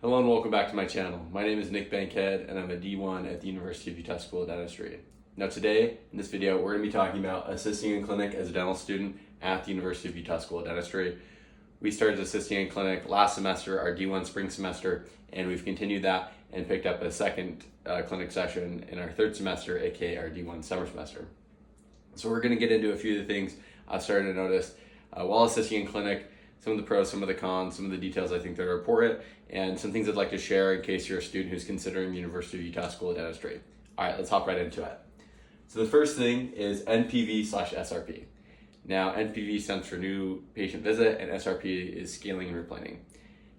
Hello and welcome back to my channel. My name is Nick Bankhead and I'm a D1 at the University of Utah School of Dentistry. Now today, in this video, we're going to be talking about assisting in clinic as a dental student at the University of Utah School of Dentistry. We started assisting in clinic last semester, our D1 spring semester, and we've continued that and picked up a second clinic session in our third semester, aka our D1 summer semester. So we're going to get into a few of the things I've started to notice while assisting in clinic, some of the pros, some of the cons, some of the details I think that are important, and some things I'd like to share in case you're a student who's considering the University of Utah School of Dentistry. All right, let's hop right into it. So the first thing is NPV/SRP. Now, NPV stands for new patient visit, and SRP is scaling and replanning.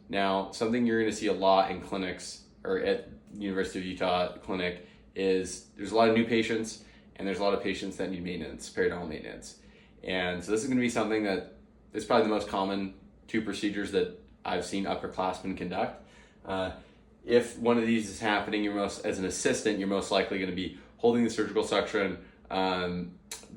Now, something you're going to see a lot in clinics or at University of Utah clinic is there's a lot of new patients, and there's a lot of patients that need maintenance, periodontal maintenance. And so this is going to be something that is probably the most common two procedures that I've seen upperclassmen conduct. If one of these is happening, as an assistant, you're most likely going to be holding the surgical section,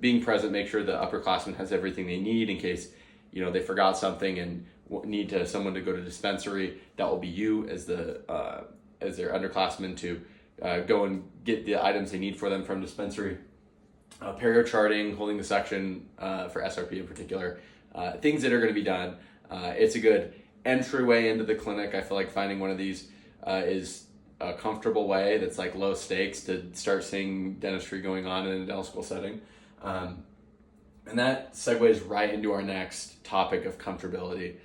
being present, make sure the upperclassman has everything they need in case they forgot something and need someone to go to dispensary. That will be you as their underclassman to go and get the items they need for them from dispensary. Perio charting, holding the section for SRP in particular, things that are going to be done. It's a good entryway into the clinic. I feel like finding one of these is a comfortable way that's like low stakes to start seeing dentistry going on in a dental school setting. And that segues right into our next topic of comfortability.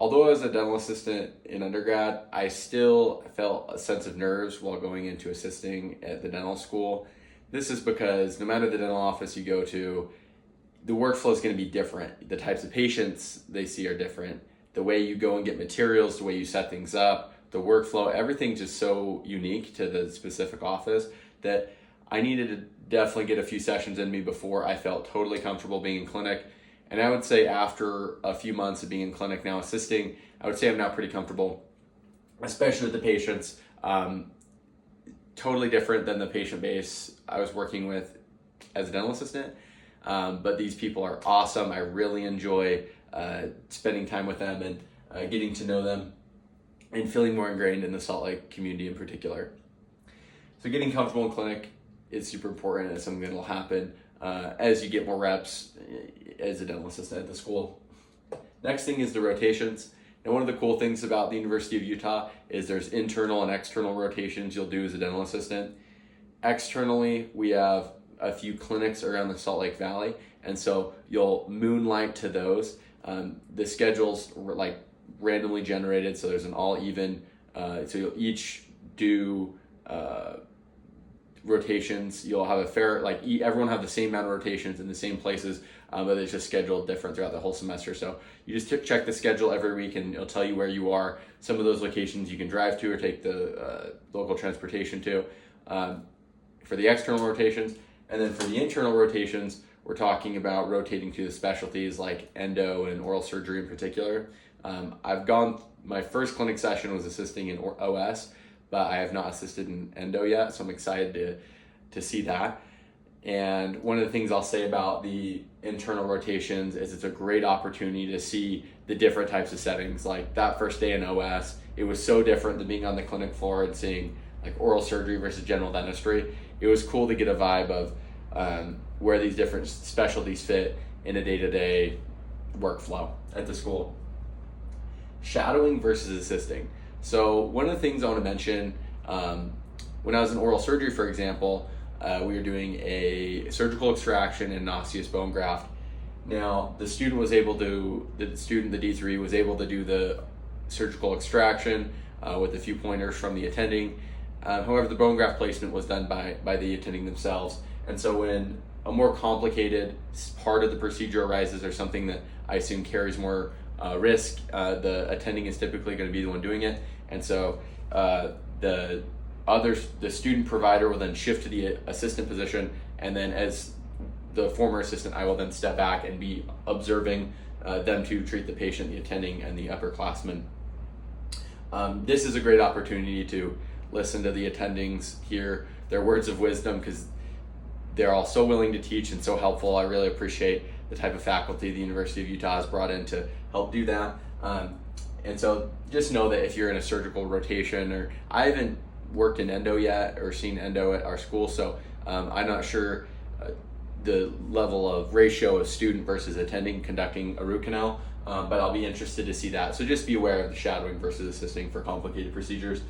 Although I was a dental assistant in undergrad, I still felt a sense of nerves while going into assisting at the dental school. This is because no matter the dental office you go to, the workflow is going to be different. The types of patients they see are different. The way you go and get materials, the way you set things up, the workflow, everything's just so unique to the specific office that I needed to definitely get a few sessions in me before I felt totally comfortable being in clinic. And I would say after a few months of being in clinic now assisting, I would say I'm now pretty comfortable, especially with the patients. Totally different than the patient base I was working with as a dental assistant. But these people are awesome. I really enjoy spending time with them and getting to know them and feeling more ingrained in the Salt Lake community in particular. So getting comfortable in clinic is super important. It's something that will happen as you get more reps as a dental assistant at the school. Next thing is the rotations. Now, one of the cool things about the University of Utah is there's internal and external rotations you'll do as a dental assistant. Externally, we have a few clinics around the Salt Lake Valley, and so you'll moonlight to those. The schedule's like randomly generated, so there's an all even. So you'll each do rotations. You'll have a fair, everyone have the same amount of rotations in the same places, but it's just scheduled different throughout the whole semester. So you just check the schedule every week and it'll tell you where you are. Some of those locations you can drive to or take the local transportation to for the external rotations. And then for the internal rotations, we're talking about rotating to the specialties like endo and oral surgery in particular. My first clinic session was assisting in OS, but I have not assisted in endo yet, so I'm excited to see that. And one of the things I'll say about the internal rotations is it's a great opportunity to see the different types of settings. Like that first day in OS, it was so different than being on the clinic floor and seeing like oral surgery versus general dentistry. It was cool to get a vibe of where these different specialties fit in a day-to-day workflow at the school. Shadowing versus assisting. So one of the things I want to mention, when I was in oral surgery, for example, we were doing a surgical extraction and an osseous bone graft. Now the D3 was able to do the surgical extraction with a few pointers from the attending. However, the bone graft placement was done by the attending themselves. And so when a more complicated part of the procedure arises or something that I assume carries more risk, the attending is typically going to be the one doing it. And so the student provider will then shift to the assistant position. And then as the former assistant, I will then step back and be observing them to treat the patient, the attending, and the upperclassmen. This is a great opportunity to listen to the attendings, hear their words of wisdom, because they're all so willing to teach and so helpful. I really appreciate the type of faculty the University of Utah has brought in to help do that. And so just know that if you're in a surgical rotation, or I haven't worked in endo yet or seen endo at our school, so I'm not sure the level of ratio of student versus attending conducting a root canal, but I'll be interested to see that. So just be aware of the shadowing versus assisting for complicated procedures.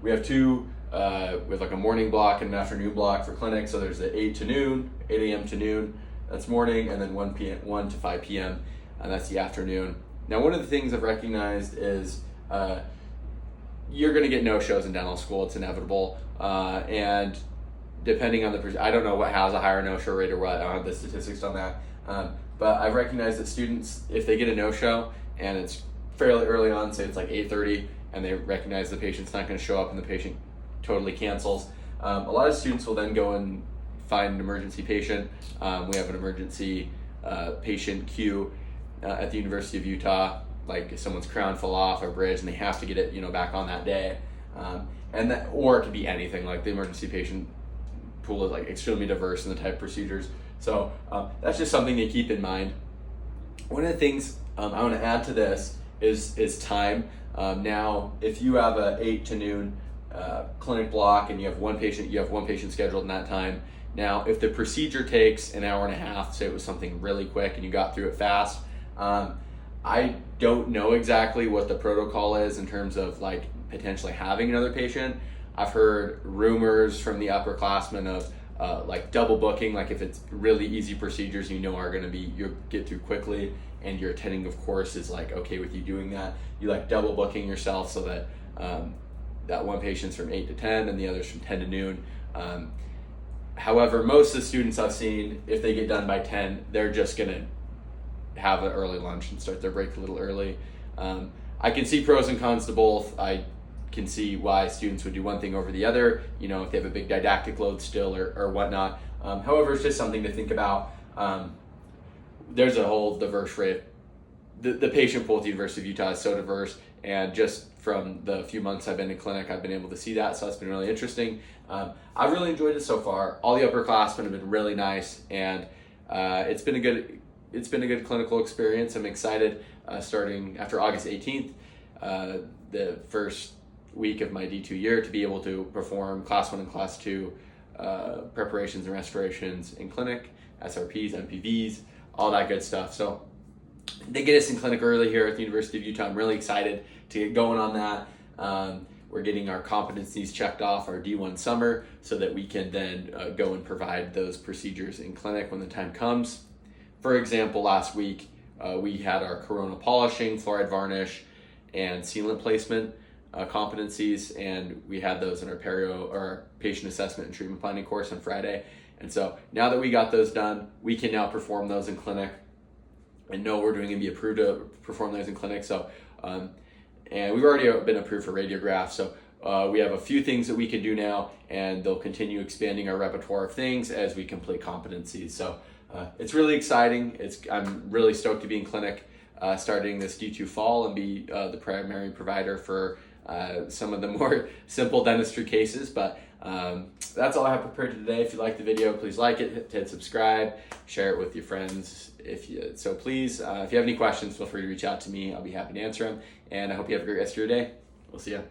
We have two, with like a morning block and an afternoon block for clinic. So there's the 8 a.m. to noon, that's morning, and then 1 to 5 p.m., and that's the afternoon. Now, one of the things I've recognized is you're going to get no-shows in dental school. It's inevitable, and depending on I don't know what has a higher no-show rate or what. I don't have the statistics on that, but I've recognized that students, if they get a no-show and it's fairly early on, say it's like 8:30, and they recognize the patient's not going to show up and the patient totally cancels, a lot of students will then go and find an emergency patient. We have an emergency patient queue at the University of Utah, like if someone's crown fell off a bridge and they have to get it, back on that day, and that, or it could be anything. Like the emergency patient pool is like extremely diverse in the type of procedures. So that's just something to keep in mind. One of the things I want to add to this is time. Now, if you have a 8 to noon clinic block and you have one patient scheduled in that time. Now, if the procedure takes an hour and a half, say it was something really quick and you got through it fast, I don't know exactly what the protocol is in terms of like potentially having another patient. I've heard rumors from the upperclassmen of like double booking, like if it's really easy procedures are going to be, you'll get through quickly, and your attending of course is like okay with you doing that, you like double booking yourself so that that one patient's from 8 to 10 and the other's from 10 to noon. However, most of the students I've seen, if they get done by 10, they're just going to have an early lunch and start their break a little early. I can see pros and cons to both. I can see why students would do one thing over the other, if they have a big didactic load still or whatnot. However, it's just something to think about. There's a whole diverse rate. The patient pool at the University of Utah is so diverse, and just from the few months I've been in clinic, I've been able to see that, so that's been really interesting. I've really enjoyed it so far. All the upperclassmen have been really nice, and it's been a good clinical experience. I'm excited starting after August 18th, the first week of my D2 year, to be able to perform Class 1 and Class 2 preparations and restorations in clinic, SRPs, MPVs, all that good stuff. So they get us in clinic early here at the University of Utah. I'm really excited to get going on that. We're getting our competencies checked off our D1 summer so that we can then go and provide those procedures in clinic when the time comes. For example, last week we had our corona polishing, fluoride varnish, and sealant placement competencies, and we had those in our perio or patient assessment and treatment planning course on Friday. And so now that we got those done, we can now perform those in clinic and know we're going to be approved to perform those in clinic. So and we've already been approved for radiographs, so we have a few things that we can do now, and they'll continue expanding our repertoire of things as we complete competencies. So it's really exciting. I'm really stoked to be in clinic starting this D2 fall and be the primary provider for some of the more simple dentistry cases. But that's all I have prepared today. If you like the video, please like it, hit subscribe, share it with your friends. Please, if you have any questions, feel free to reach out to me. I'll be happy to answer them. And I hope you have a great rest of your day. We'll see you.